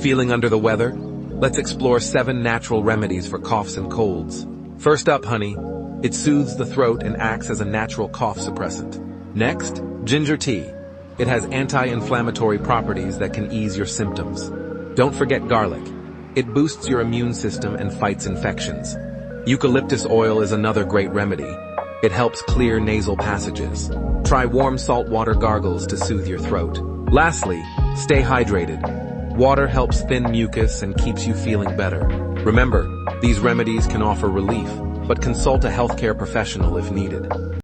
Feeling under the weather? Let's explore 7 natural remedies for coughs and colds. First up, honey. It soothes the throat and acts as a natural cough suppressant. Next, ginger tea. It has anti-inflammatory properties that can ease your symptoms. Don't forget garlic. It boosts your immune system and fights infections. Eucalyptus oil is another great remedy. It helps clear nasal passages. Try warm salt water gargles to soothe your throat. Lastly, stay hydrated. Water helps thin mucus and keeps you feeling better. Remember, these remedies can offer relief, but consult a healthcare professional if needed.